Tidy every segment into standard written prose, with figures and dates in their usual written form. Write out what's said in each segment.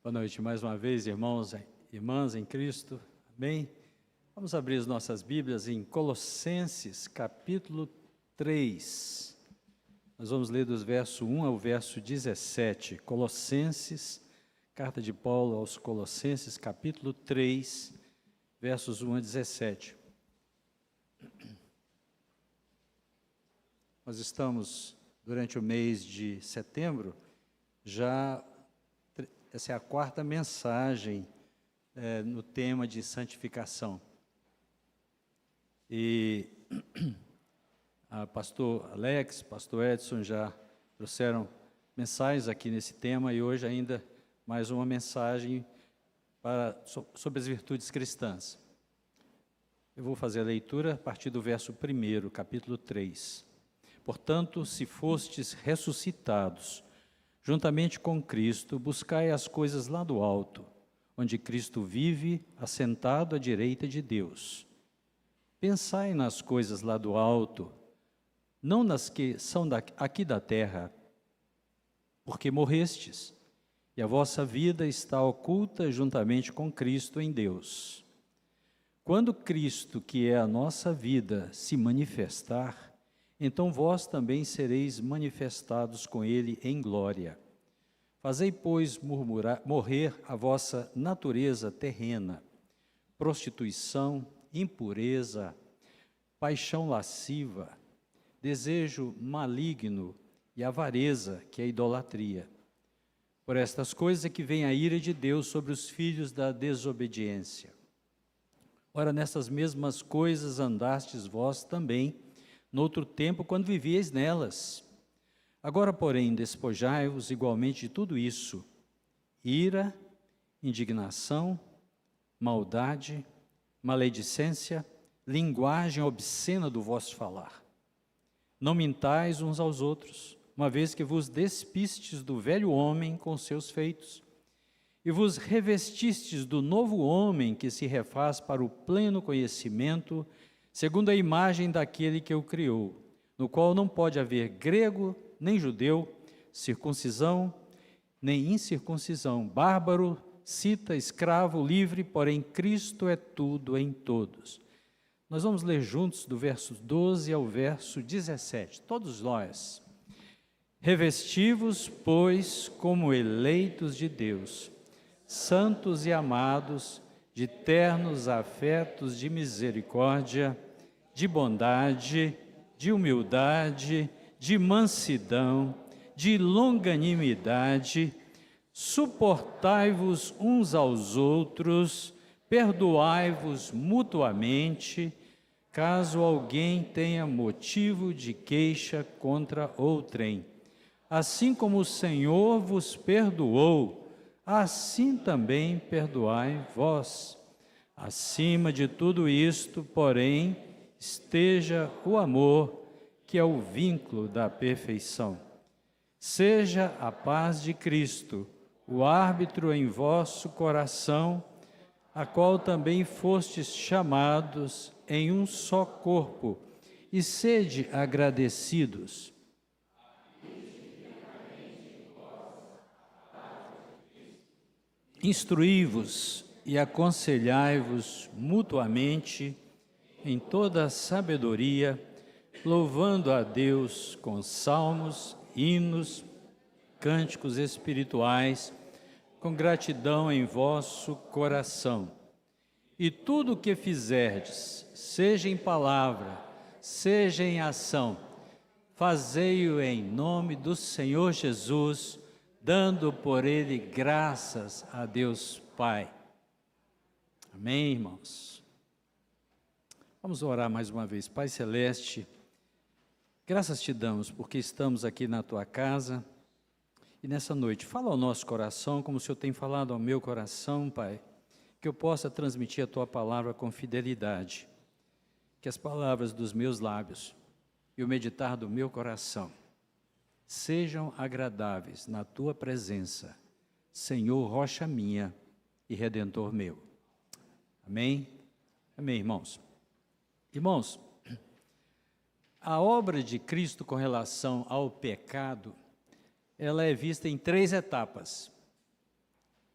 Boa noite mais uma vez, irmãos e irmãs em Cristo. Amém? Vamos abrir as nossas Bíblias em Colossenses, capítulo 3. Nós vamos ler dos versos 1 ao verso 17. Colossenses, carta de Paulo aos Colossenses, capítulo 3, versos 1 a 17. Nós estamos, durante o mês de setembro, essa é a quarta mensagem no tema de santificação. E a pastor Alex, pastor Edson já trouxeram mensagens aqui nesse tema e hoje ainda mais uma mensagem sobre as virtudes cristãs. Eu vou fazer a leitura a partir do verso 1, capítulo 3. Portanto, se fostes ressuscitados, juntamente com Cristo, buscai as coisas lá do alto, onde Cristo vive, assentado à direita de Deus. Pensai nas coisas lá do alto, não nas que são aqui da terra, porque morrestes, e a vossa vida está oculta juntamente com Cristo em Deus. Quando Cristo, que é a nossa vida, se manifestar, então vós também sereis manifestados com ele em glória. Fazei, pois, morrer a vossa natureza terrena, prostituição, impureza, paixão lasciva, desejo maligno e avareza, que é a idolatria. Por estas coisas é que vem a ira de Deus sobre os filhos da desobediência. Ora, nessas mesmas coisas andastes vós também, noutro tempo, quando vivieis nelas. Agora, porém, despojai-vos igualmente de tudo isso: ira, indignação, maldade, maledicência, linguagem obscena do vosso falar. Não mintais uns aos outros, uma vez que vos despistes do velho homem com seus feitos, e vos revestistes do novo homem que se refaz para o pleno conhecimento, segundo a imagem daquele que o criou, no qual não pode haver grego, nem judeu, circuncisão, nem incircuncisão, bárbaro, cita, escravo, livre, porém Cristo é tudo em todos. Nós vamos ler juntos do verso 12 ao verso 17, todos nós. Revesti-vos, pois, como eleitos de Deus, santos e amados, de ternos afetos de misericórdia, de bondade, de humildade, de mansidão, de longanimidade, suportai-vos uns aos outros, perdoai-vos mutuamente, caso alguém tenha motivo de queixa contra outrem. Assim como o Senhor vos perdoou, assim também perdoai vós. Acima de tudo isto, porém, esteja o amor, que é o vínculo da perfeição. Seja a paz de Cristo o árbitro em vosso coração, a qual também fostes chamados em um só corpo, e sede agradecidos. Instruí-vos e aconselhai-vos mutuamente em toda a sabedoria, louvando a Deus com salmos, hinos, cânticos espirituais, com gratidão em vosso coração. E tudo o que fizerdes, seja em palavra, seja em ação, fazei-o em nome do Senhor Jesus, dando por ele graças a Deus Pai. Amém, irmãos? Vamos orar mais uma vez. Pai Celeste, graças te damos porque estamos aqui na tua casa e nessa noite fala ao nosso coração como o Senhor tem falado ao meu coração, Pai, que eu possa transmitir a tua palavra com fidelidade, que as palavras dos meus lábios e o meditar do meu coração sejam agradáveis na tua presença, Senhor, rocha minha e redentor meu. Amém? Amém, irmãos? Irmãos, a obra de Cristo com relação ao pecado, ela é vista em 3 etapas.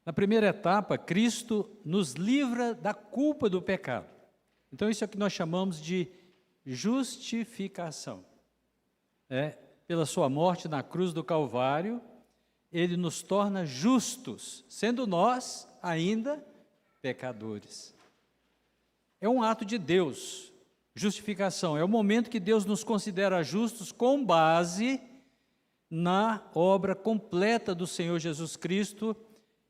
Na primeira etapa, Cristo nos livra da culpa do pecado. Então, isso é o que nós chamamos de justificação. Pela sua morte na cruz do Calvário, Ele nos torna justos, sendo nós ainda pecadores. É um ato de Deus, justificação. É o momento que Deus nos considera justos com base na obra completa do Senhor Jesus Cristo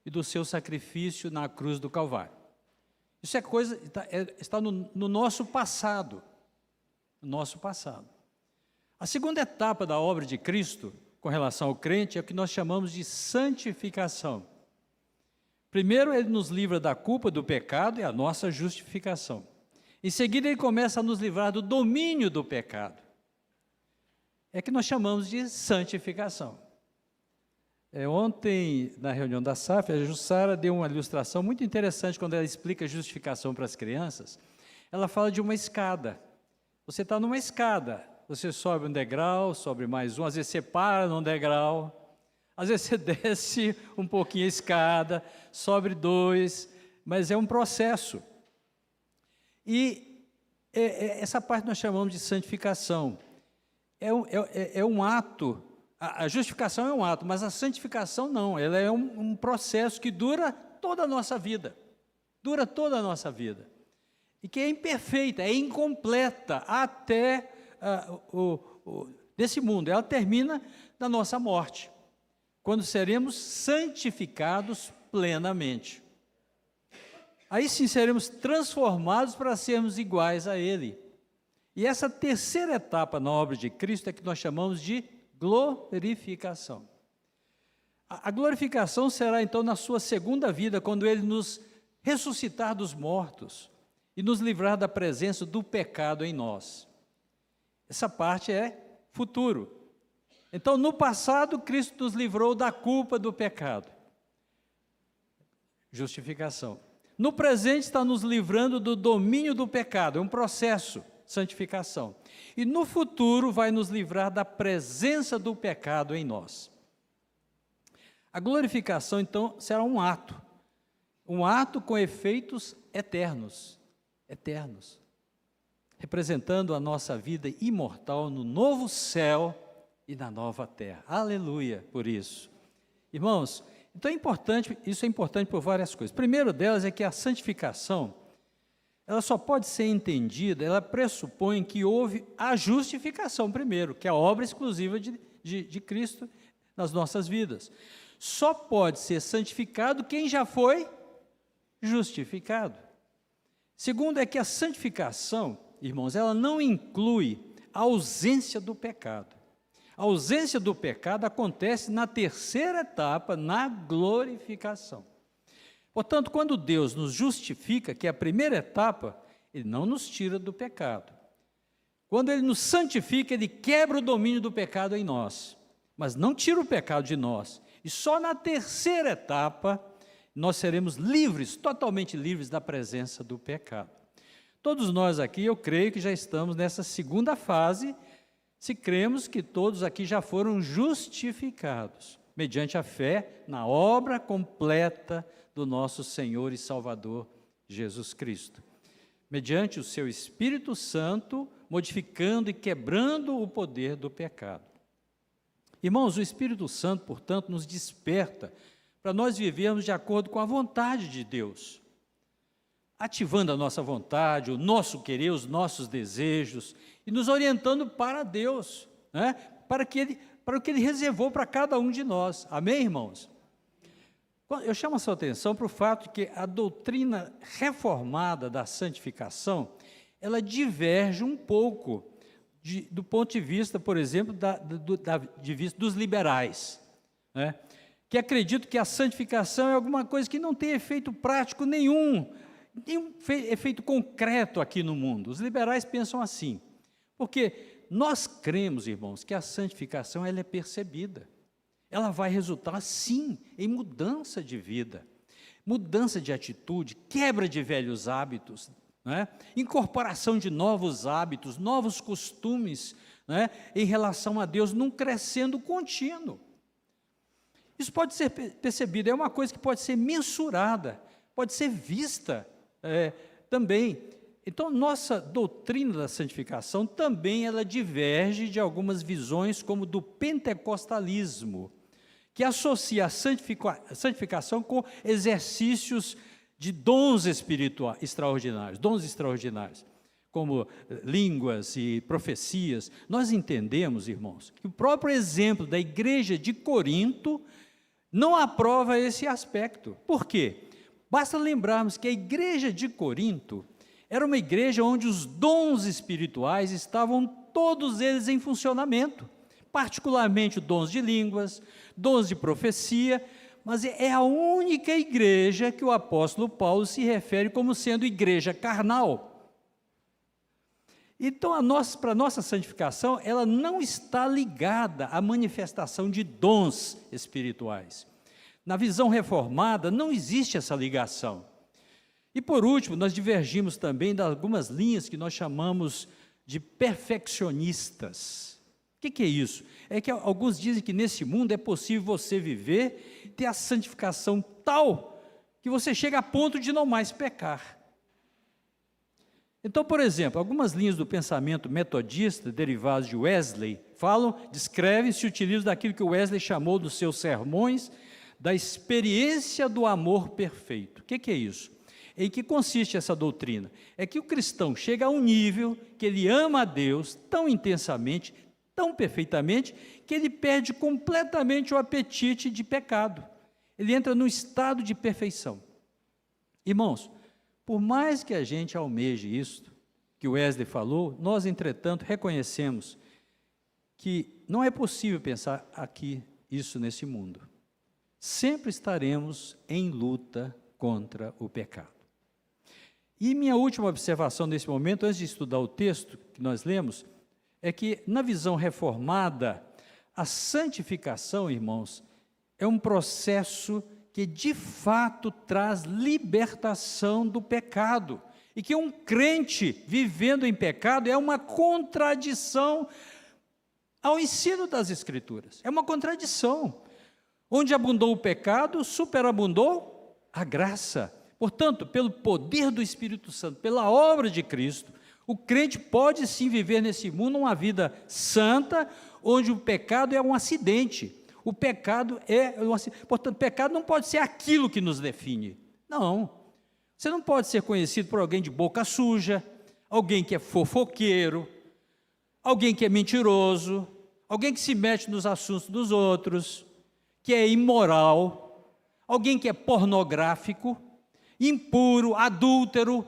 e do seu sacrifício na cruz do Calvário. Isso é coisa, está no nosso passado. No nosso passado. A segunda etapa da obra de Cristo, com relação ao crente, é o que nós chamamos de santificação. Primeiro, Ele nos livra da culpa do pecado e a nossa justificação. Em seguida, Ele começa a nos livrar do domínio do pecado. É que nós chamamos de santificação. Ontem, na reunião da SAF, a Jussara deu uma ilustração muito interessante quando ela explica a justificação para as crianças. Ela fala de uma escada. Você está numa escada, você sobe um degrau, sobe mais um, às vezes você para num degrau, às vezes você desce um pouquinho a escada, sobe 2, mas é um processo. E essa parte nós chamamos de santificação. É um ato. A justificação é um ato, mas a santificação não, ela é um processo que dura toda a nossa vida, e que é imperfeita, é incompleta até desse mundo, ela termina na nossa morte, quando seremos santificados plenamente. Aí sim seremos transformados para sermos iguais a Ele. E essa terceira etapa na obra de Cristo é que nós chamamos de glorificação. A glorificação será então na sua segunda vida, quando Ele nos ressuscitar dos mortos e nos livrar da presença do pecado em nós. Essa parte é futuro. Então, no passado, Cristo nos livrou da culpa do pecado. Justificação. No presente, está nos livrando do domínio do pecado, é um processo, santificação. E no futuro vai nos livrar da presença do pecado em nós. A glorificação, então, será um ato com efeitos eternos, representando a nossa vida imortal no novo céu e na nova terra. Aleluia por isso. Irmãos, então isso é importante por várias coisas. Primeiro delas é que a santificação, ela só pode ser entendida, ela pressupõe que houve a justificação primeiro, que é a obra exclusiva de Cristo nas nossas vidas. Só pode ser santificado quem já foi justificado. Segundo é que a santificação, irmãos, ela não inclui a ausência do pecado. A ausência do pecado acontece na terceira etapa, na glorificação. Portanto, quando Deus nos justifica, que é a primeira etapa, Ele não nos tira do pecado. Quando Ele nos santifica, Ele quebra o domínio do pecado em nós, mas não tira o pecado de nós. E só na terceira etapa, nós seremos livres, totalmente livres da presença do pecado. Todos nós aqui, eu creio que já estamos nessa segunda fase, se cremos que todos aqui já foram justificados, mediante a fé na obra completa do nosso Senhor e Salvador Jesus Cristo, mediante o seu Espírito Santo, modificando e quebrando o poder do pecado. Irmãos, o Espírito Santo, portanto, nos desperta para nós vivermos de acordo com a vontade de Deus, ativando a nossa vontade, o nosso querer, os nossos desejos, e nos orientando para Deus, né? para o que Ele reservou para cada um de nós. Amém, irmãos? Eu chamo a sua atenção para o fato de que a doutrina reformada da santificação, ela diverge um pouco do ponto de vista, por exemplo, de vista dos liberais, né? Que acreditam que a santificação é alguma coisa que não tem efeito prático nenhum efeito concreto aqui no mundo. Os liberais pensam assim, porque nós cremos, irmãos, que a santificação ela é percebida. Ela vai resultar, sim, em mudança de vida, mudança de atitude, quebra de velhos hábitos, né? Incorporação de novos hábitos, novos costumes, né? Em relação a Deus, num crescendo contínuo. Isso pode ser percebido, é uma coisa que pode ser mensurada, pode ser vista também. Então, nossa doutrina da santificação também ela diverge de algumas visões, como do pentecostalismo, que associa a santificação com exercícios de dons espirituais extraordinários, como línguas e profecias. Nós entendemos, irmãos, que o próprio exemplo da igreja de Corinto não aprova esse aspecto. Por quê? Basta lembrarmos que a igreja de Corinto era uma igreja onde os dons espirituais estavam todos eles em funcionamento, particularmente dons de línguas, dons de profecia, mas é a única igreja que o apóstolo Paulo se refere como sendo igreja carnal. Então, para a nossa santificação, ela não está ligada à manifestação de dons espirituais. Na visão reformada, não existe essa ligação. E, por último, nós divergimos também de algumas linhas que nós chamamos de perfeccionistas. O que é isso? É que alguns dizem que nesse mundo é possível você viver, ter a santificação tal, que você chega a ponto de não mais pecar. Então, por exemplo, algumas linhas do pensamento metodista, derivadas de Wesley, descrevem, se utilizam daquilo que Wesley chamou nos seus sermões, da experiência do amor perfeito. O que é isso? Em que consiste essa doutrina? É que o cristão chega a um nível que ele ama a Deus tão intensamente, tão perfeitamente, que ele perde completamente o apetite de pecado. Ele entra num estado de perfeição. Irmãos, por mais que a gente almeje isto, que o Wesley falou, nós, entretanto, reconhecemos que não é possível pensar aqui isso nesse mundo. Sempre estaremos em luta contra o pecado. E minha última observação nesse momento, antes de estudar o texto que nós lemos, é que na visão reformada, a santificação, irmãos, é um processo que de fato traz libertação do pecado, e que um crente vivendo em pecado é uma contradição ao ensino das Escrituras, é uma contradição. Onde abundou o pecado, superabundou a graça. Portanto, pelo poder do Espírito Santo, pela obra de Cristo, o crente pode sim viver nesse mundo uma vida santa, onde o pecado é um acidente. O pecado portanto, o pecado não pode ser aquilo que nos define. Não. Você não pode ser conhecido por alguém de boca suja, alguém que é fofoqueiro, alguém que é mentiroso, alguém que se mete nos assuntos dos outros, que é imoral, alguém que é pornográfico, impuro, adúltero,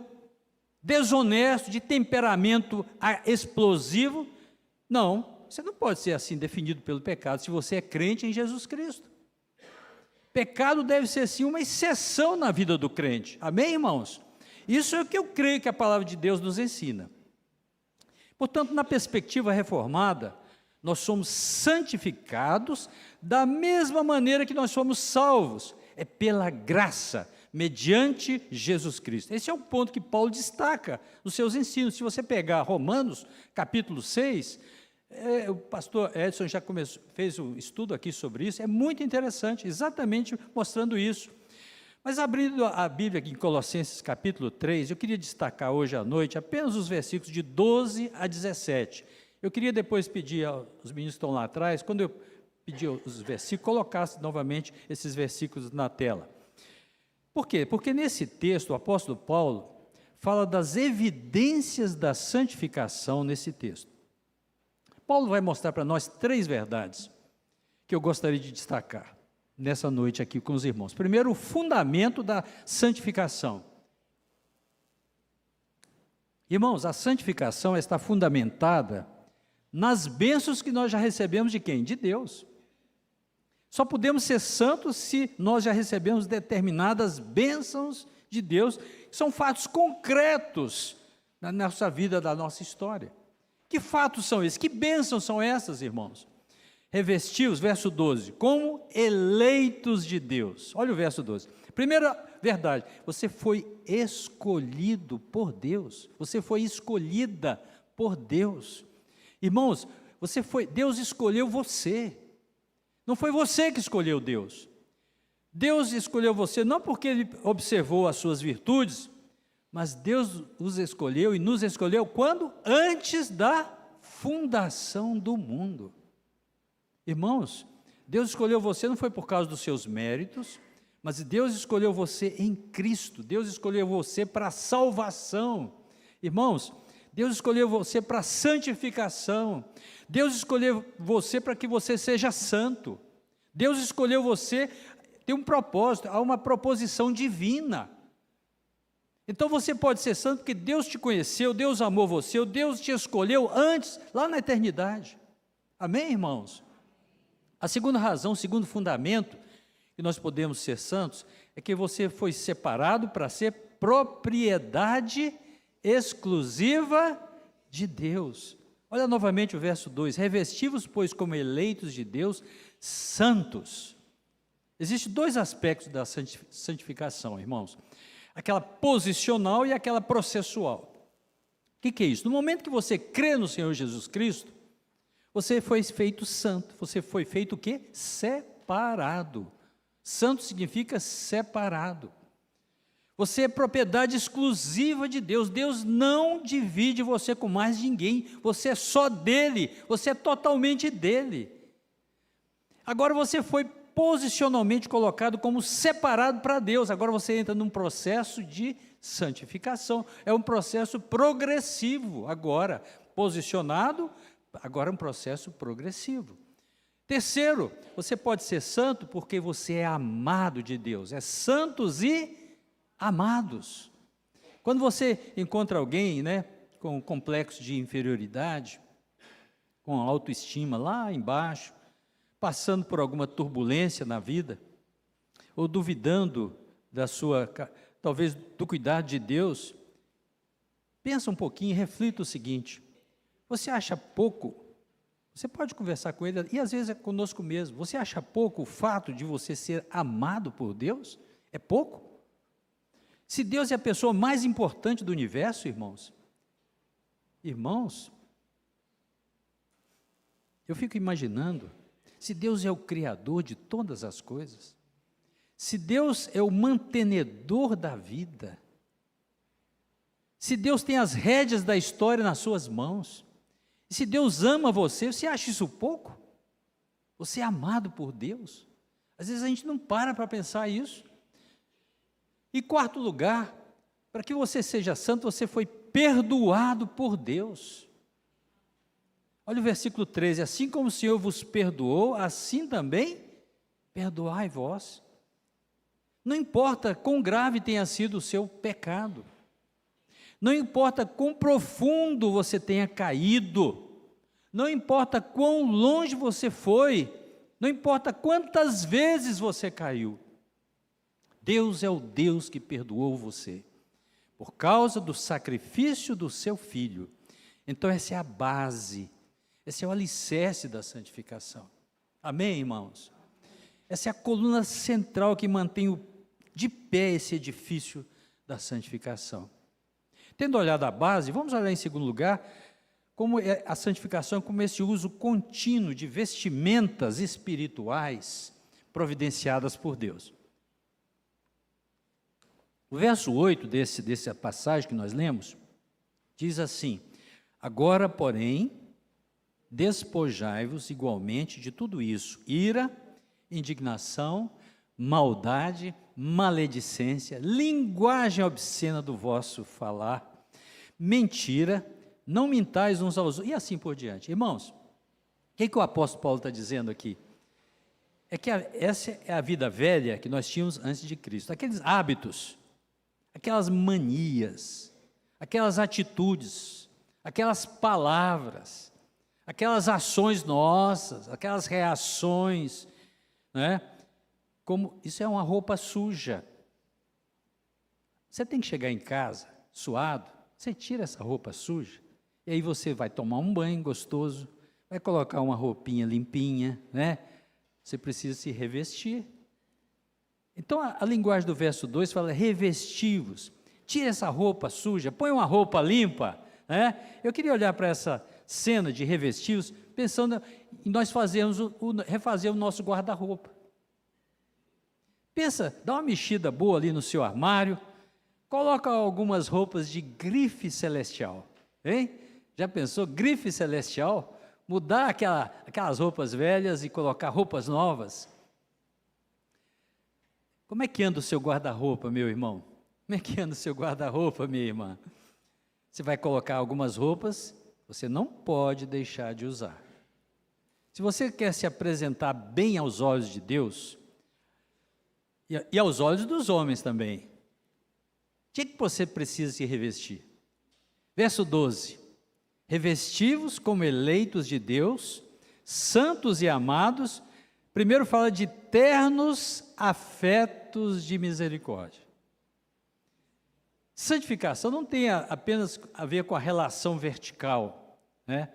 desonesto, de temperamento explosivo. Não, você não pode ser assim definido pelo pecado se você é crente em Jesus Cristo. Pecado deve ser sim uma exceção na vida do crente. Amém, irmãos? Isso é o que eu creio que a palavra de Deus nos ensina. Portanto, na perspectiva reformada, nós somos santificados da mesma maneira que nós somos salvos. É pela graça, mediante Jesus Cristo. Esse é o ponto que Paulo destaca nos seus ensinos. Se você pegar Romanos, capítulo 6, o pastor Edson já fez um estudo aqui sobre isso, é muito interessante, exatamente mostrando isso. Mas abrindo a Bíblia aqui em Colossenses capítulo 3, eu queria destacar hoje à noite apenas os versículos de 12 a 17. Eu queria depois pedir aos meninos que estão lá atrás, quando eu pedir os versículos, colocasse novamente esses versículos na tela. Por quê? Porque nesse texto o apóstolo Paulo fala das evidências da santificação nesse texto. Paulo vai mostrar para nós 3 verdades que eu gostaria de destacar nessa noite aqui com os irmãos. Primeiro, o fundamento da santificação. Irmãos, a santificação está fundamentada nas bênçãos que nós já recebemos de quem? De Deus. Só podemos ser santos se nós já recebemos determinadas bênçãos de Deus, que são fatos concretos na nossa vida, da nossa história. Que fatos são esses? Que bênçãos são essas, irmãos? Revesti-os, verso 12, como eleitos de Deus. Olha o verso 12. Primeira verdade, você foi escolhido por Deus. Você foi escolhida por Deus. Irmãos, Deus escolheu você. Não foi você que escolheu Deus. Deus escolheu você não porque Ele observou as suas virtudes, mas Deus os escolheu e nos escolheu quando? Antes da fundação do mundo. Irmãos, Deus escolheu você não foi por causa dos seus méritos, mas Deus escolheu você em Cristo. Deus escolheu você para a salvação. Irmãos, Deus escolheu você para a santificação. Deus escolheu você para que você seja santo. Deus escolheu você, tem um propósito, há uma proposição divina. Então você pode ser santo porque Deus te conheceu, Deus amou você, Deus te escolheu antes, lá na eternidade. Amém, irmãos? A segunda razão, o segundo fundamento que nós podemos ser santos é que você foi separado para ser propriedade exclusiva de Deus. Olha novamente o verso 2: revesti-vos, pois, como eleitos de Deus, santos. Existem dois aspectos da santificação, irmãos. Aquela posicional e aquela processual. O que é isso? No momento que você crê no Senhor Jesus Cristo, você foi feito santo. Você foi feito o quê? Separado. Santo significa separado. Você é propriedade exclusiva de Deus. Deus não divide você com mais ninguém. Você é só dele. Você é totalmente dele. Agora você foi posicionalmente colocado como separado para Deus. Agora você entra num processo de santificação. É um processo progressivo. Agora, posicionado, agora é um processo progressivo. Terceiro, você pode ser santo porque você é amado de Deus. É santos e amados. Quando você encontra alguém, com um complexo de inferioridade, com autoestima lá embaixo, passando por alguma turbulência na vida, ou duvidando talvez do cuidado de Deus, pensa um pouquinho e reflita o seguinte: você acha pouco? Você pode conversar com ele, e às vezes é conosco mesmo, você acha pouco o fato de você ser amado por Deus? É pouco? Se Deus é a pessoa mais importante do universo, irmãos, eu fico imaginando, se Deus é o Criador de todas as coisas, se Deus é o mantenedor da vida, se Deus tem as rédeas da história nas suas mãos, e se Deus ama você acha isso pouco? Você é amado por Deus? Às vezes a gente não para pensar isso. E quarto lugar, para que você seja santo, você foi perdoado por Deus. Olha o versículo 13: assim como o Senhor vos perdoou, assim também perdoai vós. Não importa quão grave tenha sido o seu pecado, não importa quão profundo você tenha caído, não importa quão longe você foi, não importa quantas vezes você caiu, Deus é o Deus que perdoou você, por causa do sacrifício do seu Filho. Então essa é a base, esse é o alicerce da santificação. Amém, irmãos? Essa é a coluna central que mantém de pé esse edifício da santificação. Tendo olhado a base, vamos olhar em segundo lugar, como é a santificação, como esse uso contínuo de vestimentas espirituais providenciadas por Deus. O verso 8 dessa passagem que nós lemos, diz assim: agora, porém, despojai-vos igualmente de tudo isso: ira, indignação, maldade, maledicência, linguagem obscena do vosso falar, mentira, não mintais uns aos outros, e assim por diante. Irmãos, o que o apóstolo Paulo está dizendo aqui? É que essa é a vida velha que nós tínhamos antes de Cristo, aqueles hábitos, aquelas manias, aquelas atitudes, aquelas palavras, aquelas ações nossas, aquelas reações, como isso é uma roupa suja. Você tem que chegar em casa suado, você tira essa roupa suja, e aí você vai tomar um banho gostoso, vai colocar uma roupinha limpinha, Você precisa se revestir. Então a linguagem do verso 2 fala: revesti-vos, tira essa roupa suja, põe uma roupa limpa, Eu queria olhar para essa cena de revesti-vos pensando em nós refazer o nosso guarda-roupa. Pensa, dá uma mexida boa ali no seu armário, coloca algumas roupas de grife celestial, hein? Já pensou, grife celestial? Mudar aquelas roupas velhas e colocar roupas novas? Como é que anda o seu guarda-roupa, meu irmão? Como é que anda o seu guarda-roupa, minha irmã? Você vai colocar algumas roupas, você não pode deixar de usar. Se você quer se apresentar bem aos olhos de Deus, e aos olhos dos homens também, o que você precisa se revestir? Verso 12: revesti-vos como eleitos de Deus, santos e amados. Primeiro fala de ternos afetos de misericórdia. Santificação não tem apenas a ver com a relação vertical, né,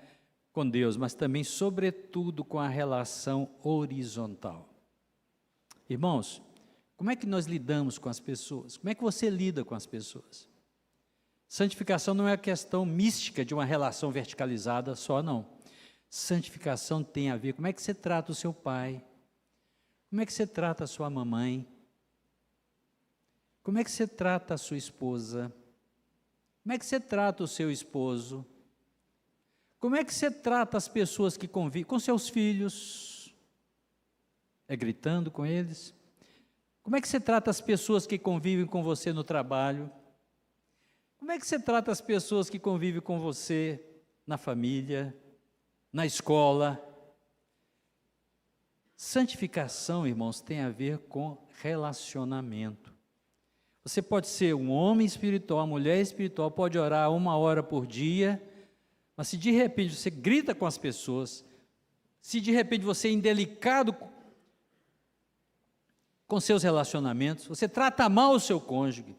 com Deus, mas também, sobretudo, com a relação horizontal. Irmãos, como é que nós lidamos com as pessoas? Como é que você lida com as pessoas? Santificação não é a questão mística de uma relação verticalizada só, não. Santificação tem a ver com como é que você trata o seu pai, como é que você trata a sua mamãe, como é que você trata a sua esposa, como é que você trata o seu esposo, como é que você trata as pessoas que convivem com seus filhos, gritando com eles? Como é que você trata as pessoas que convivem com você no trabalho? Como é que você trata as pessoas que convivem com você na família, na escola? Santificação, irmãos, tem a ver com relacionamento. Você pode ser um homem espiritual, uma mulher espiritual, pode orar 1 hora por dia, mas se de repente você grita com as pessoas, se de repente você é indelicado com seus relacionamentos, você trata mal o seu cônjuge,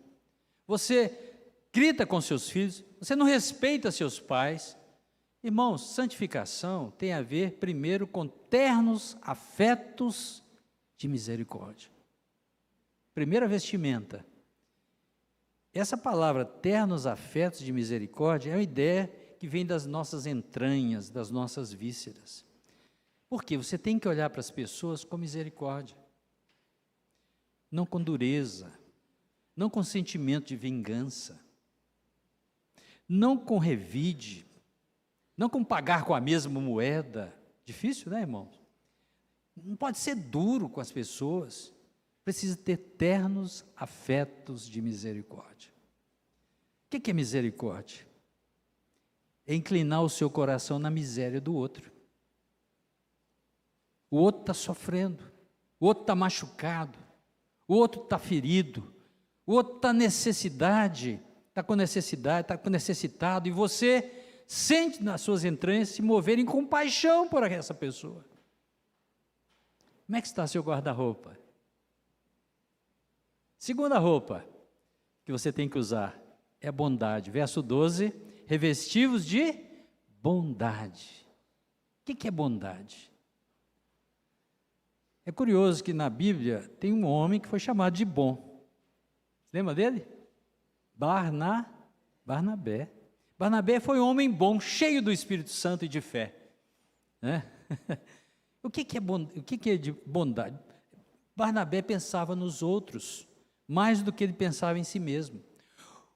você grita com seus filhos, você não respeita seus pais. Irmãos, santificação tem a ver primeiro com ternos afetos de misericórdia. Primeira vestimenta. Essa palavra ternos afetos de misericórdia é uma ideia que vem das nossas entranhas, das nossas vísceras. Por quê? Você tem que olhar para as pessoas com misericórdia. Não com dureza, não com sentimento de vingança, não com revide, não com pagar com a mesma moeda. Difícil, né, irmãos? Não pode ser duro com as pessoas, precisa ter ternos afetos de misericórdia. O que é misericórdia? É inclinar o seu coração na miséria do outro. O outro está sofrendo, o outro está machucado, o outro está ferido, o outro está com necessitado, e você sente nas suas entranhas se moverem com paixão por essa pessoa. Como é que está seu guarda-roupa? Segunda roupa que você tem que usar é a bondade. Verso 12, revesti-vos de bondade. O que é bondade? É curioso que na Bíblia tem um homem que foi chamado de bom. Lembra dele? Barnabé. Barnabé foi um homem bom, cheio do Espírito Santo e de fé. Né? O que é de bondade? Barnabé pensava nos outros, mais do que ele pensava em si mesmo.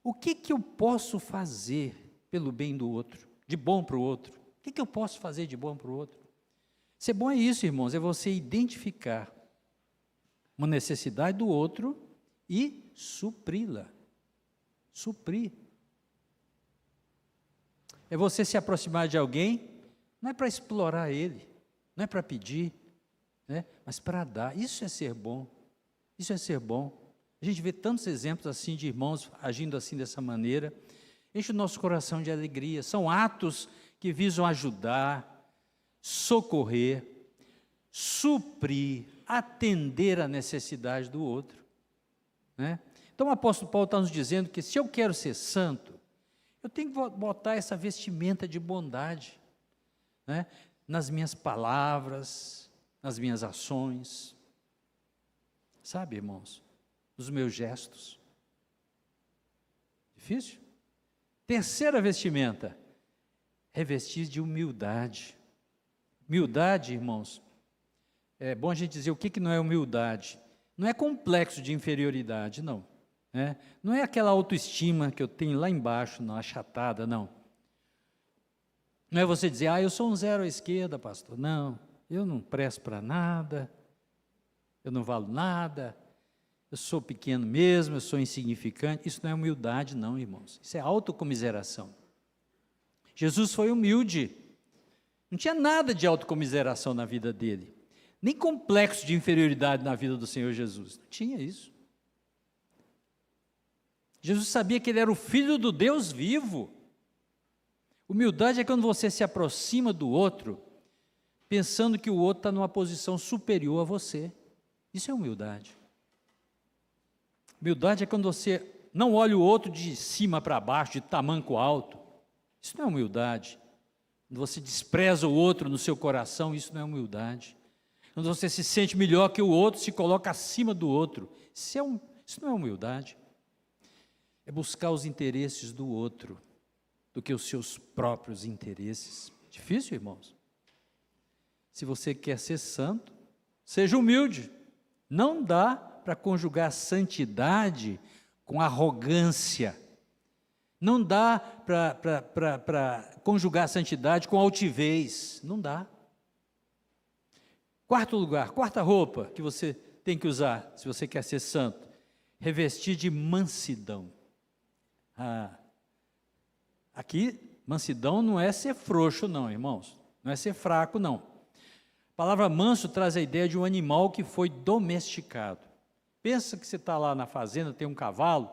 O que eu posso fazer pelo bem do outro, de bom para o outro? O que eu posso fazer de bom para o outro? Ser bom é isso, irmãos, é você identificar uma necessidade do outro e supri-la. Suprir. É você se aproximar de alguém, não é para explorar ele, não é para pedir, né, mas para dar. Isso é ser bom. Isso é ser bom. A gente vê tantos exemplos assim de irmãos agindo assim dessa maneira. Enche o nosso coração de alegria. São atos que visam ajudar, socorrer, suprir, atender a necessidade do outro. Né? Então o apóstolo Paulo está nos dizendo que se eu quero ser santo, eu tenho que botar essa vestimenta de bondade, né, nas minhas palavras, nas minhas ações, sabe, irmãos, nos meus gestos. Difícil? Terceira vestimenta, revestir de humildade. Humildade, irmãos, é bom a gente dizer o que não é humildade. Não é complexo de inferioridade, não. Não é aquela autoestima que eu tenho lá embaixo, não, achatada, não. Não é você dizer, eu sou um zero à esquerda, pastor. Não, eu não presto para nada, eu não valo nada, eu sou pequeno mesmo, eu sou insignificante. Isso não é humildade, não, irmãos. Isso é autocomiseração. Jesus foi humilde. Não tinha nada de autocomiseração na vida dele. Nem complexo de inferioridade na vida do Senhor Jesus. Não tinha isso. Jesus sabia que ele era o Filho do Deus vivo. Humildade é quando você se aproxima do outro, pensando que o outro está numa posição superior a você. Isso é humildade. Humildade é quando você não olha o outro de cima para baixo, de tamanco alto. Isso não é humildade. Quando você despreza o outro no seu coração, isso não é humildade. Quando você se sente melhor que o outro, se coloca acima do outro. Isso não é humildade. É buscar os interesses do outro, do que os seus próprios interesses. Difícil, irmãos? Se você quer ser santo, seja humilde. Não dá para conjugar santidade com arrogância. Não dá para conjugar santidade com altivez. Não dá. Quarto lugar, quarta roupa que você tem que usar, se você quer ser santo, revestir de mansidão. Aqui, mansidão não é ser frouxo não, irmãos, não é ser fraco não. A palavra manso traz a ideia de um animal que foi domesticado. Pensa que você está lá na fazenda, tem um cavalo,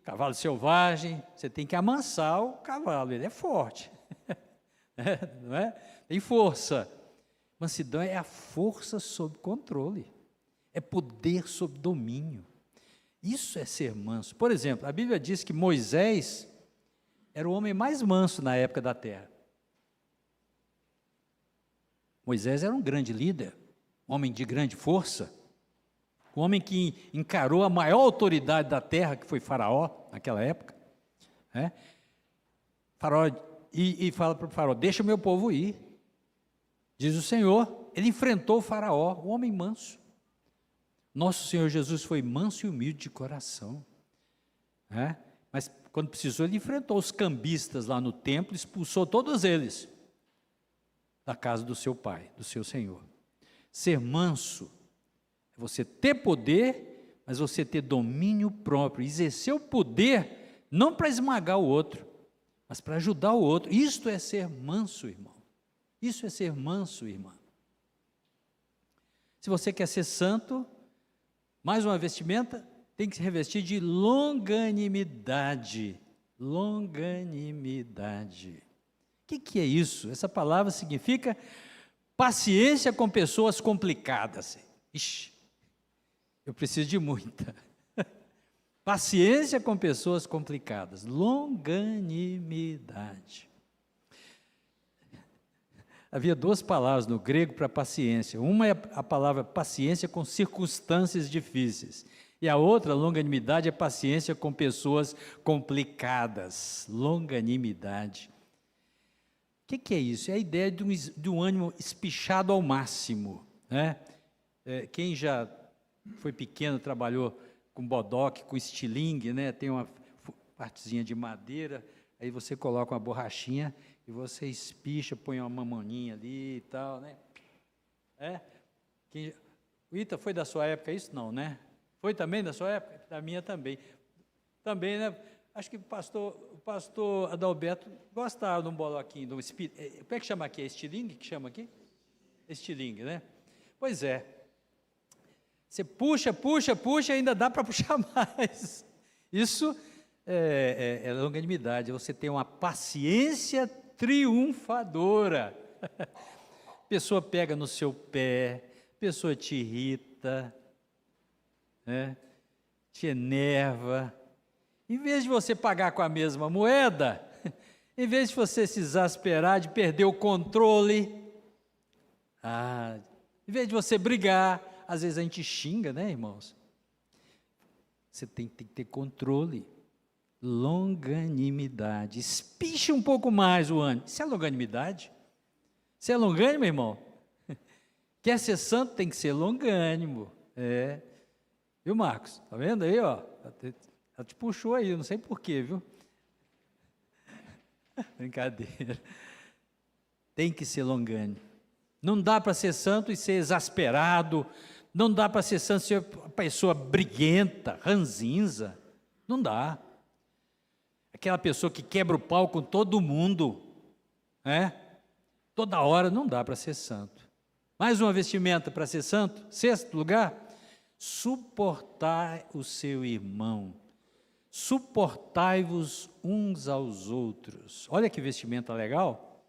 cavalo selvagem, você tem que amansar o cavalo, ele é forte, não é? Tem força. Mansidão é a força sob controle, é poder sob domínio. Isso é ser manso. Por exemplo, a Bíblia diz que Moisés era o homem mais manso na época da terra. Moisés era um grande líder, homem de grande força, um homem que encarou a maior autoridade da terra, que foi Faraó, naquela época. Faraó, e fala para o Faraó, deixa o meu povo ir. Diz o Senhor, ele enfrentou o Faraó, um homem manso. Nosso Senhor Jesus foi manso e humilde de coração. Mas quando precisou, ele enfrentou os cambistas lá no templo, expulsou todos eles da casa do seu pai, do seu Senhor. Ser manso é você ter poder, mas você ter domínio próprio, exercer o poder, não para esmagar o outro, mas para ajudar o outro. Isto é ser manso, irmão. Isso é ser manso, irmã. Se você quer ser santo, mais uma vestimenta, tem que se revestir de longanimidade. Longanimidade. O que é isso? Essa palavra significa paciência com pessoas complicadas. Ixi, eu preciso de muita. Paciência com pessoas complicadas. Longanimidade. Havia duas palavras no grego para paciência. Uma é a palavra paciência com circunstâncias difíceis. E a outra, longanimidade, é paciência com pessoas complicadas. Longanimidade. O que é isso? É a ideia de um ânimo espichado ao máximo. Quem já foi pequeno, trabalhou com bodoque, com estilingue, tem uma partezinha de madeira, aí você coloca uma borrachinha e você espicha, põe uma mamoninha ali e tal, O Ita, foi da sua época isso? Não, né? Foi também da sua época? Da minha também. Também, né? Acho que o pastor Adalberto gostava de um boloquinho, de um espírito. Como é que chama aqui? É estilingue que chama aqui? Estilingue, né? Pois é. Você puxa e ainda dá para puxar mais. Isso é longanimidade. Você tem uma paciência triunfadora. Pessoa pega no seu pé, pessoa te irrita, te enerva. Em vez de você pagar com a mesma moeda, em vez de você se exasperar, de perder o controle, em vez de você brigar, às vezes a gente xinga, né, irmãos? Você tem que ter controle. Longanimidade. Espiche um pouco mais o ânimo. Isso é longanimidade? Ser longânimo, irmão? Quer ser santo, tem que ser longânimo. Viu, Marcos? Tá vendo aí, ó? Ela te puxou aí, não sei porquê, viu? Brincadeira. Tem que ser longânimo. Não dá para ser santo e ser exasperado. Não dá para ser santo e ser uma pessoa briguenta, ranzinza. Não dá. Aquela pessoa que quebra o pau com todo mundo, toda hora, não dá para ser santo. Mais uma vestimenta para ser santo. Sexto lugar, suportar o seu irmão. Suportai-vos uns aos outros. Olha que vestimenta legal.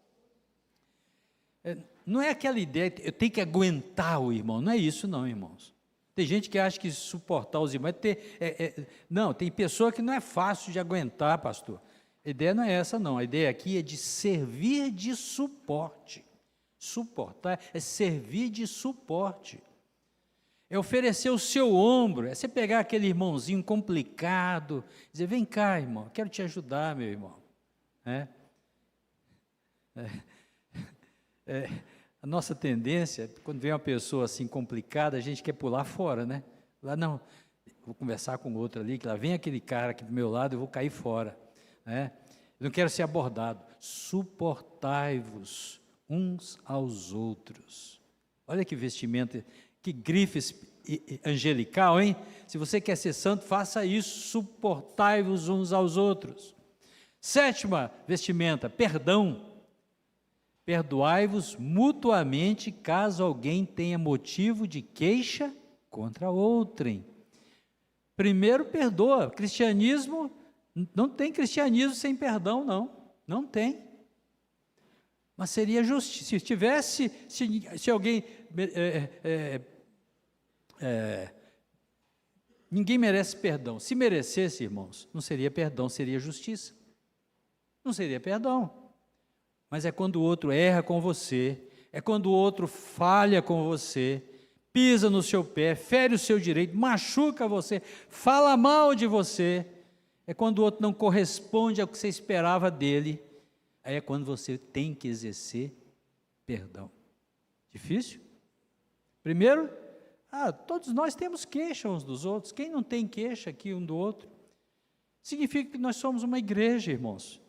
Não é aquela ideia, eu tenho que aguentar o irmão. Não é isso não, irmãos. Tem gente que acha que suportar os irmãos não, tem pessoa que não é fácil de aguentar, pastor. A ideia não é essa não, a ideia aqui é de servir de suporte. Suportar é servir de suporte. É oferecer o seu ombro, é você pegar aquele irmãozinho complicado, dizer, vem cá, irmão, quero te ajudar, meu irmão. A nossa tendência, quando vem uma pessoa assim complicada, a gente quer pular fora, né? Lá não, vou conversar com outro ali, que lá vem aquele cara aqui do meu lado, eu vou cair fora, né? Eu não quero ser abordado. Suportai-vos uns aos outros. Olha que vestimenta, que grife angelical, hein? Se você quer ser santo, faça isso, suportai-vos uns aos outros. Sétima vestimenta, perdão. Perdoai-vos mutuamente, caso alguém tenha motivo de queixa contra outrem. Primeiro, perdoa. Cristianismo, não tem cristianismo sem perdão, não. Não tem. Mas seria justo, se tivesse, se alguém... ninguém merece perdão. Se merecesse, irmãos, não seria perdão, seria justiça. Não seria perdão. Mas é quando o outro erra com você, é quando o outro falha com você, pisa no seu pé, fere o seu direito, machuca você, fala mal de você, é quando o outro não corresponde ao que você esperava dele, aí é quando você tem que exercer perdão. Difícil? Primeiro, todos nós temos queixa uns dos outros, quem não tem queixa aqui um do outro? Significa que nós somos uma igreja, irmãos.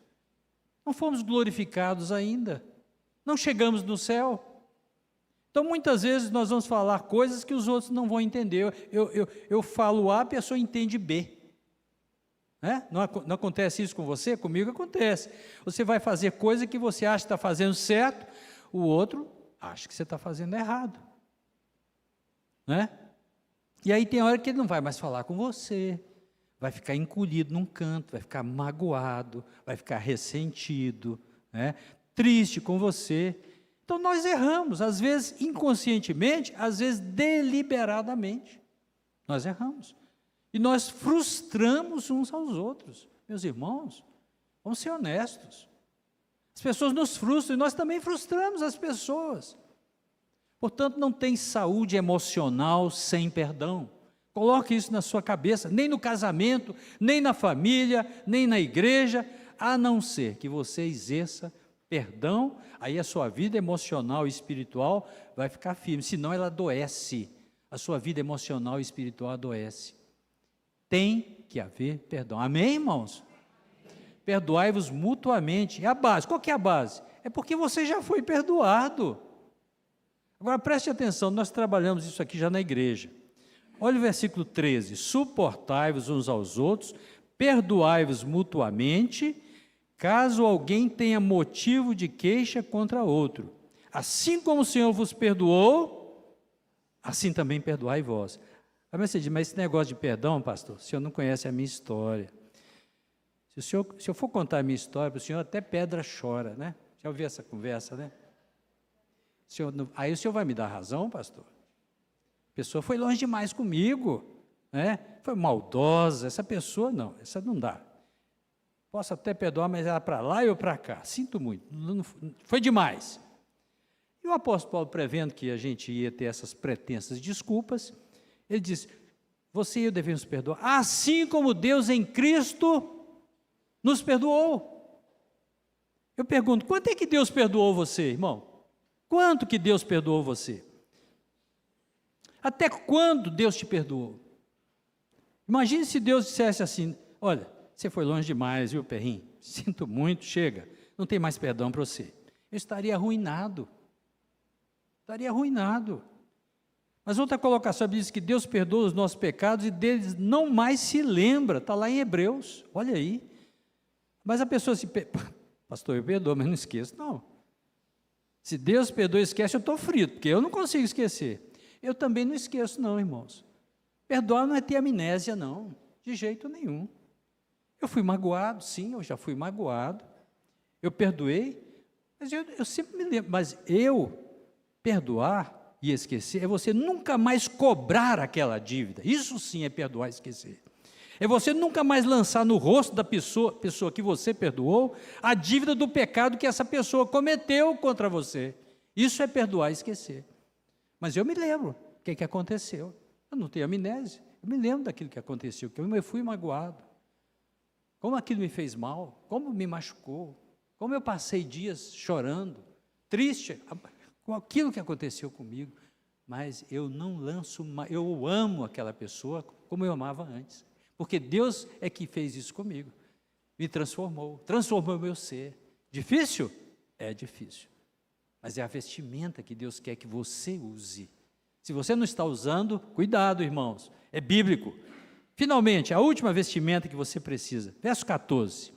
Não fomos glorificados ainda, não chegamos no céu. Então, muitas vezes, nós vamos falar coisas que os outros não vão entender. Eu falo A, a pessoa entende B. Não acontece isso com você? Comigo acontece. Você vai fazer coisa que você acha que está fazendo certo, o outro acha que você está fazendo errado. E aí tem hora que ele não vai mais falar com você, vai ficar encolhido num canto, vai ficar magoado, vai ficar ressentido, triste com você. Então nós erramos, às vezes inconscientemente, às vezes deliberadamente. Nós erramos. E nós frustramos uns aos outros. Meus irmãos, vamos ser honestos. As pessoas nos frustram e nós também frustramos as pessoas. Portanto, não tem saúde emocional sem perdão. Coloque isso na sua cabeça, nem no casamento, nem na família, nem na igreja, a não ser que você exerça perdão, aí a sua vida emocional e espiritual vai ficar firme, senão ela adoece, a sua vida emocional e espiritual adoece. Tem que haver perdão, amém, irmãos? Perdoai-vos mutuamente, é a base. Qual que é a base? É porque você já foi perdoado. Agora preste atenção, nós trabalhamos isso aqui já na igreja. Olha o versículo 13, suportai-vos uns aos outros, perdoai-vos mutuamente, caso alguém tenha motivo de queixa contra outro. Assim como o Senhor vos perdoou, assim também perdoai vós. Aí você diz, mas esse negócio de perdão, pastor, o senhor não conhece a minha história. Se eu for contar a minha história para o senhor, até pedra chora, né? Já ouviu essa conversa, né? Aí o senhor vai me dar razão, pastor? A pessoa foi longe demais comigo, foi maldosa, essa pessoa não, essa não dá. Posso até perdoar, mas ela para lá e eu para cá, sinto muito, foi demais. E o apóstolo Paulo, prevendo que a gente ia ter essas pretensas desculpas, ele diz, você e eu devemos perdoar, assim como Deus em Cristo nos perdoou. Eu pergunto, quanto é que Deus perdoou você, irmão? Quanto que Deus perdoou você? Até quando Deus te perdoou? Imagine se Deus dissesse assim: olha, você foi longe demais, viu, Perrinho? Sinto muito, chega, não tem mais perdão para você. Eu estaria arruinado. Estaria arruinado. Mas outra colocação diz que Deus perdoa os nossos pecados e deles não mais se lembra. Está lá em Hebreus, olha aí. Mas a pessoa se... Pastor, eu perdoo, mas não esqueço. Não. Se Deus perdoa e esquece, eu estou frito, porque eu não consigo esquecer. Eu também não esqueço, não, irmãos. Perdoar não é ter amnésia, não. De jeito nenhum. Eu fui magoado, sim, eu já fui magoado. Eu perdoei, mas eu sempre me lembro. Mas perdoar e esquecer é você nunca mais cobrar aquela dívida. Isso sim é perdoar e esquecer. É você nunca mais lançar no rosto da pessoa que você perdoou a dívida do pecado que essa pessoa cometeu contra você. Isso é perdoar e esquecer. Mas eu me lembro o que aconteceu. Eu não tenho amnésia. Eu me lembro daquilo que aconteceu, que eu fui magoado. Como aquilo me fez mal, como me machucou, como eu passei dias chorando, triste com aquilo que aconteceu comigo, mas eu não lanço mais, eu amo aquela pessoa como eu amava antes, porque Deus é que fez isso comigo, me transformou o meu ser. Difícil? É difícil, mas é a vestimenta que Deus quer que você use. Se você não está usando, cuidado, irmãos, é bíblico. Finalmente, a última vestimenta que você precisa, verso 14,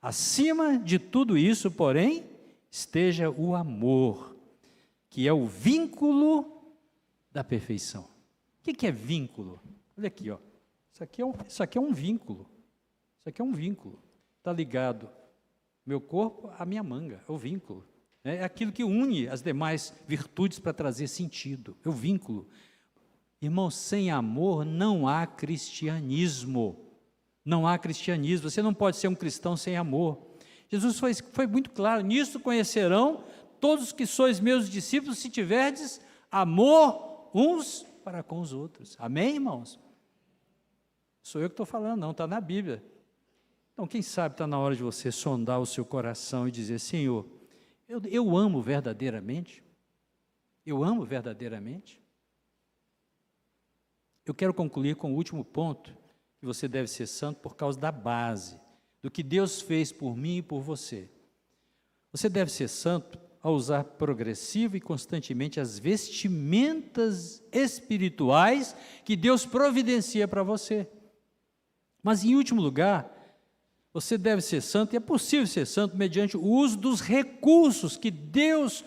acima de tudo isso, porém, esteja o amor, que é o vínculo da perfeição. O que é vínculo? Olha aqui, ó. Isso aqui é um vínculo. Isso aqui é um vínculo. Está ligado meu corpo à minha manga, é o vínculo. É aquilo que une as demais virtudes para trazer sentido, é o vínculo. Irmão, sem amor não há cristianismo. Não há cristianismo. Você não pode ser um cristão sem amor. Jesus foi muito claro: nisso conhecerão todos os que sois meus discípulos, se tiverdes amor uns para com os outros. Amém, irmãos? Sou eu que estou falando, não, está na Bíblia. Então, quem sabe está na hora de você sondar o seu coração e dizer: Senhor, eu amo verdadeiramente? Eu amo verdadeiramente? Eu quero concluir com o último ponto, que você deve ser santo por causa da base, do que Deus fez por mim e por você. Você deve ser santo ao usar progressivo e constantemente as vestimentas espirituais que Deus providencia para você. Mas, em último lugar, você deve ser santo, e é possível ser santo mediante o uso dos recursos que Deus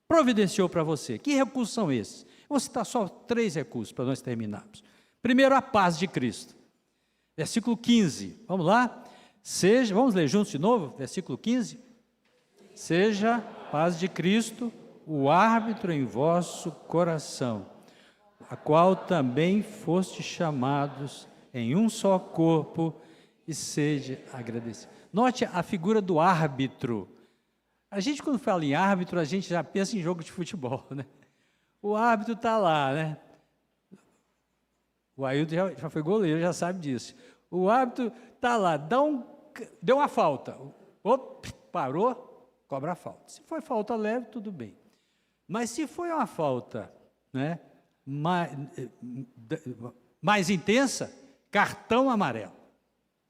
providenciou para você. Que recursos são esses? Eu vou citar só 3 recursos para nós terminarmos. Primeiro, a paz de Cristo. Versículo 15, vamos lá? Vamos ler juntos de novo? Versículo 15. Seja a paz de Cristo o árbitro em vosso coração, a qual também foste chamados em um só corpo, e sede agradecido. Note a figura do árbitro. A gente, quando fala em árbitro, a gente já pensa em jogo de futebol, né? O árbitro está lá, né? O Ailton já foi goleiro, já sabe disso. O árbitro está lá, deu uma falta. Parou, cobra a falta. Se foi falta leve, tudo bem. Mas se foi uma falta, né, mais intensa, cartão amarelo.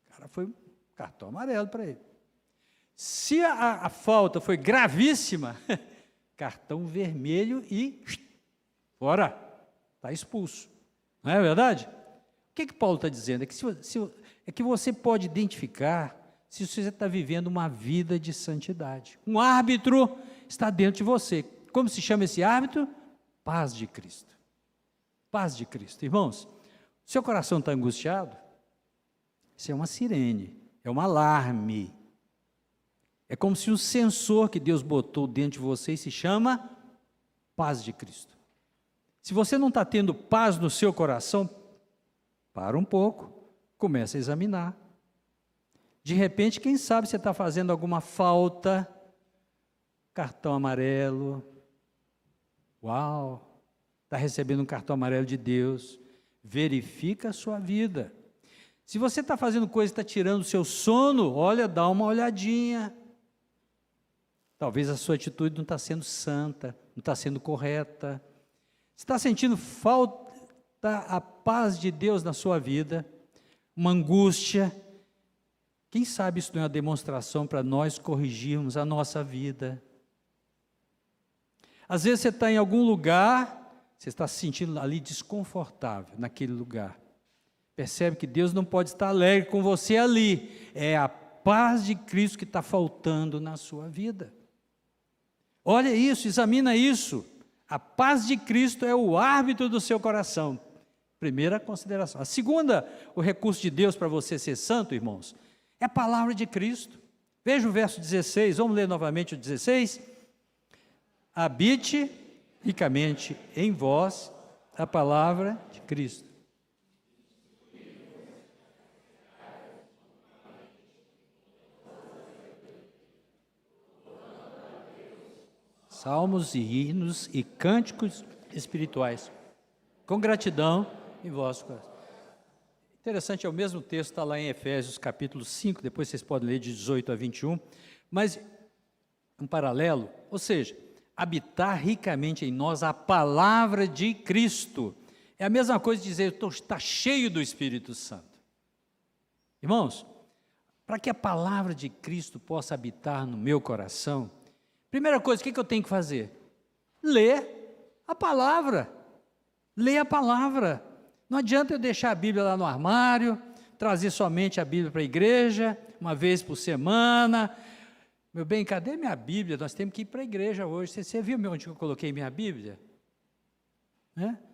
O cara foi cartão amarelo para ele. Se a falta foi gravíssima, cartão vermelho e fora, está expulso. Não é verdade? O que Paulo está dizendo? É que você pode identificar se você está vivendo uma vida de santidade. Um árbitro está dentro de você. Como se chama esse árbitro? Paz de Cristo. Paz de Cristo. Irmãos, seu coração está angustiado? Isso é uma sirene, é um alarme. É como se um sensor que Deus botou dentro de você se chama paz de Cristo. Se você não está tendo paz no seu coração, para um pouco, comece a examinar. De repente, quem sabe você está fazendo alguma falta, cartão amarelo, uau, está recebendo um cartão amarelo de Deus, verifica a sua vida. Se você está fazendo coisa que está tirando o seu sono, olha, dá uma olhadinha. Talvez a sua atitude não está sendo santa, não está sendo correta. Você está sentindo falta a paz de Deus na sua vida, uma angústia. Quem sabe isso não é uma demonstração para nós corrigirmos a nossa vida. Às vezes você está em algum lugar, você está se sentindo ali desconfortável naquele lugar. Percebe que Deus não pode estar alegre com você ali. É a paz de Cristo que está faltando na sua vida. Olha isso, examina isso. A paz de Cristo é o árbitro do seu coração. Primeira consideração. A segunda, o recurso de Deus para você ser santo, irmãos, é a palavra de Cristo. Veja o verso 16, vamos ler novamente o 16. Habite ricamente em vós a palavra de Cristo. Salmos e hinos e cânticos espirituais, com gratidão em vosso coração. Interessante, é o mesmo texto, está lá em Efésios capítulo 5, depois vocês podem ler de 18 a 21, mas um paralelo, ou seja, habitar ricamente em nós a palavra de Cristo. É a mesma coisa de dizer, está cheio do Espírito Santo. Irmãos, para que a palavra de Cristo possa habitar no meu coração, primeira coisa, o que eu tenho que fazer? Ler a palavra. Ler a palavra. Não adianta eu deixar a Bíblia lá no armário, trazer somente a Bíblia para a igreja, uma vez por semana. Meu bem, cadê minha Bíblia? Nós temos que ir para a igreja hoje. Você viu onde eu coloquei minha Bíblia?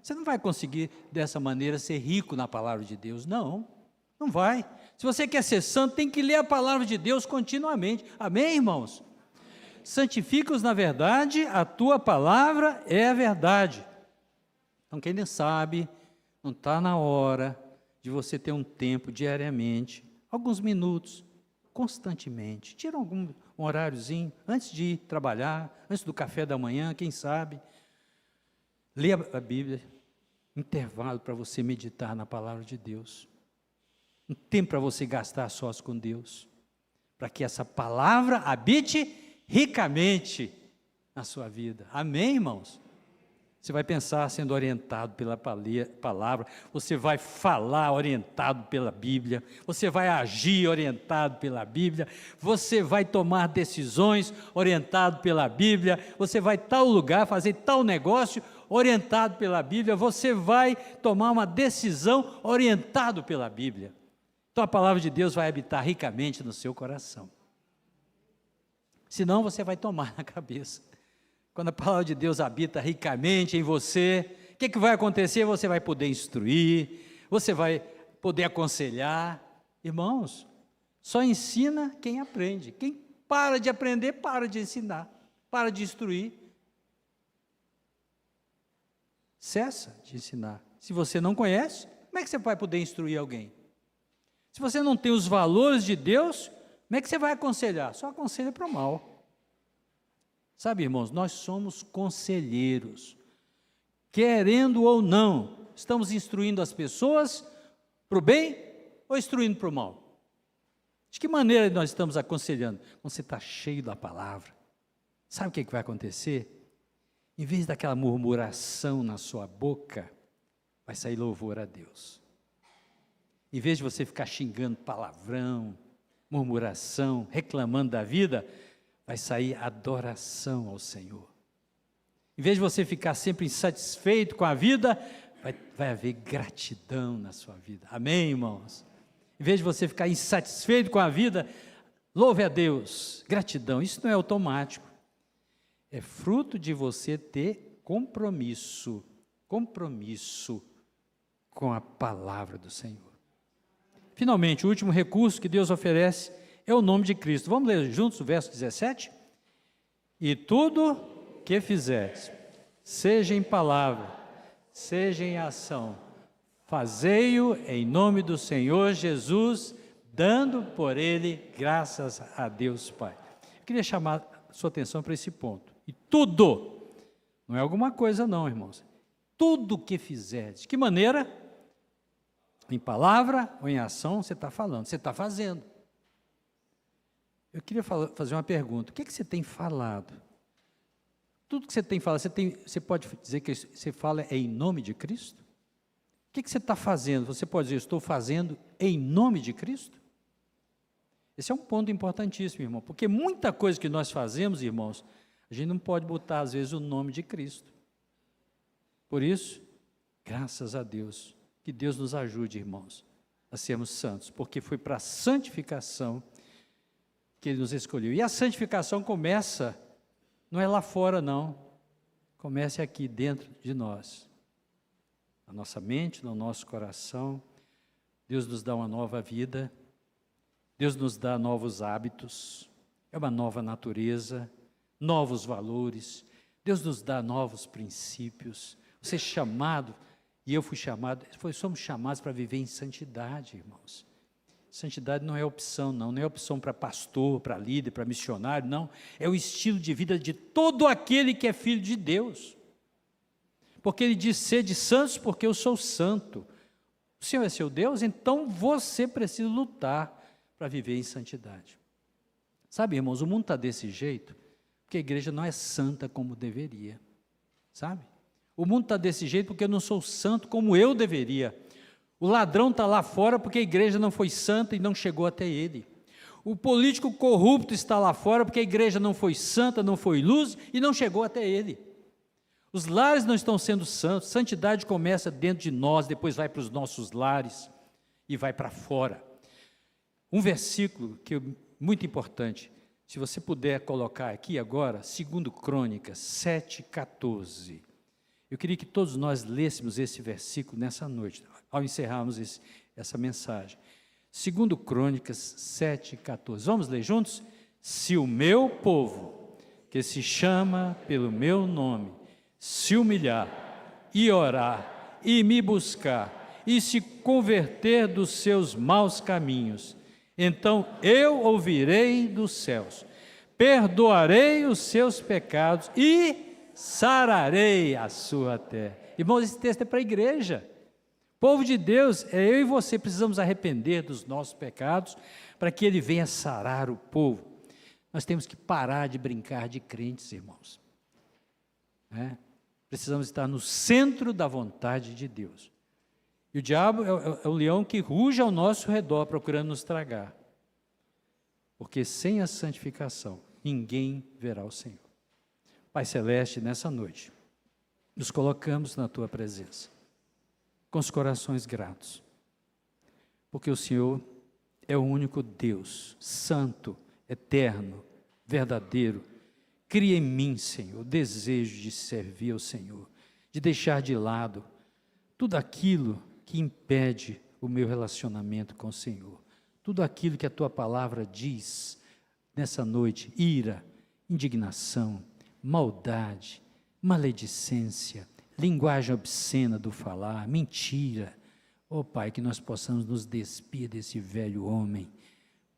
Você não vai conseguir, dessa maneira, ser rico na palavra de Deus. Não, não vai. Se você quer ser santo, tem que ler a palavra de Deus continuamente. Amém, irmãos? Santifica-os na verdade, a tua palavra é a verdade. Então, quem não sabe, não está na hora de você ter um tempo diariamente, alguns minutos, constantemente. Tira um horáriozinho, antes de ir trabalhar, antes do café da manhã, quem sabe. Lê a Bíblia, intervalo para você meditar na palavra de Deus. Um tempo para você gastar sós com Deus, para que essa palavra habite ricamente na sua vida. Amém, irmãos? Você vai pensar sendo orientado pela palavra, você vai falar orientado pela Bíblia, você vai agir orientado pela Bíblia, você vai tomar decisões orientado pela Bíblia, você vai tal lugar, fazer tal negócio orientado pela Bíblia, você vai tomar uma decisão orientado pela Bíblia. Então a palavra de Deus vai habitar ricamente no seu coração. Senão você vai tomar na cabeça. Quando a palavra de Deus habita ricamente em você, o que vai acontecer? Você vai poder instruir, você vai poder aconselhar. Irmãos, só ensina quem aprende. Quem para de aprender, para de ensinar, para de instruir. Cessa de ensinar. Se você não conhece, como é que você vai poder instruir alguém? Se você não tem os valores de Deus, como é que você vai aconselhar? Só aconselha para o mal. Sabe, irmãos, nós somos conselheiros. Querendo ou não, estamos instruindo as pessoas para o bem ou instruindo para o mal? De que maneira nós estamos aconselhando? Quando você está cheio da palavra, sabe o que vai acontecer? Em vez daquela murmuração na sua boca, vai sair louvor a Deus. Em vez de você ficar xingando palavrão, murmuração, reclamando da vida, vai sair adoração ao Senhor. Em vez de você ficar sempre insatisfeito com a vida, vai haver gratidão na sua vida. Amém, irmãos? Em vez de você ficar insatisfeito com a vida, louve a Deus, gratidão. Isso não é automático. É fruto de você ter compromisso com a palavra do Senhor. Finalmente, o último recurso que Deus oferece é o nome de Cristo. Vamos ler juntos o verso 17? E tudo que fizeres, seja em palavra, seja em ação, fazei-o em nome do Senhor Jesus, dando por ele graças a Deus Pai. Eu queria chamar a sua atenção para esse ponto. E tudo, não é alguma coisa não, irmãos. Tudo que fizeres, de que maneira? Em palavra ou em ação, você está falando, você está fazendo. eu queria fazer uma pergunta. O que você tem falado? Tudo que você tem falado, você pode dizer que você fala é em nome de Cristo? O que você está fazendo? Você pode dizer, estou fazendo em nome de Cristo? Esse é um ponto importantíssimo, irmão, porque muita coisa que nós fazemos, irmãos, a gente não pode botar, às vezes, o nome de Cristo. Por isso, graças a Deus, que Deus nos ajude, irmãos, a sermos santos, porque foi para a santificação que Ele nos escolheu. E a santificação começa, não é lá fora, não, começa aqui dentro de nós, na nossa mente, no nosso coração. Deus nos dá uma nova vida, Deus nos dá novos hábitos, é uma nova natureza, novos valores, Deus nos dá novos princípios. Você é chamado, e eu fui chamado, somos chamados para viver em santidade, irmãos. Santidade não é opção, não é opção para pastor, para líder, para missionário, não. É o estilo de vida de todo aquele que é filho de Deus. Porque Ele diz, sede santos, porque eu sou santo. O Senhor é seu Deus, então você precisa lutar para viver em santidade. Sabe, irmãos, o mundo está desse jeito, porque a igreja não é santa como deveria, sabe? O mundo está desse jeito porque eu não sou santo como eu deveria. O ladrão está lá fora porque a igreja não foi santa e não chegou até ele. O político corrupto está lá fora porque a igreja não foi santa, não foi luz e não chegou até ele. Os lares não estão sendo santos. Santidade começa dentro de nós, depois vai para os nossos lares e vai para fora. Um versículo que é muito importante, se você puder colocar aqui agora, 2 Crônicas 7,14. Eu queria que todos nós lêssemos esse versículo nessa noite, ao encerrarmos essa mensagem. 2 Crônicas 7,14. Vamos ler juntos? Se o meu povo, que se chama pelo meu nome, se humilhar e orar e me buscar e se converter dos seus maus caminhos, então eu ouvirei dos céus, perdoarei os seus pecados e sararei a sua terra. Irmãos, esse texto é para a igreja. Povo de Deus, eu e você precisamos arrepender dos nossos pecados para que Ele venha sarar o povo. Nós temos que parar de brincar de crentes, irmãos. Precisamos estar no centro da vontade de Deus. E o diabo é o leão que ruge ao nosso redor procurando nos tragar. Porque sem a santificação, ninguém verá o Senhor. Pai Celeste, nessa noite, nos colocamos na Tua presença, com os corações gratos, porque o Senhor é o único Deus, santo, eterno, verdadeiro. Cria em mim, Senhor, o desejo de servir ao Senhor, de deixar de lado tudo aquilo que impede o meu relacionamento com o Senhor, tudo aquilo que a Tua palavra diz nessa noite, ira, indignação, maldade, maledicência, linguagem obscena do falar, mentira. Ó Pai, que nós possamos nos despir desse velho homem,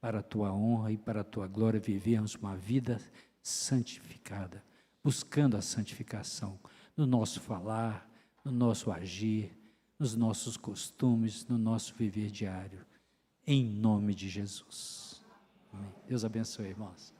para a Tua honra e para a Tua glória, vivermos uma vida santificada, buscando a santificação no nosso falar, no nosso agir, nos nossos costumes, no nosso viver diário, em nome de Jesus. Amém. Deus abençoe, irmãos.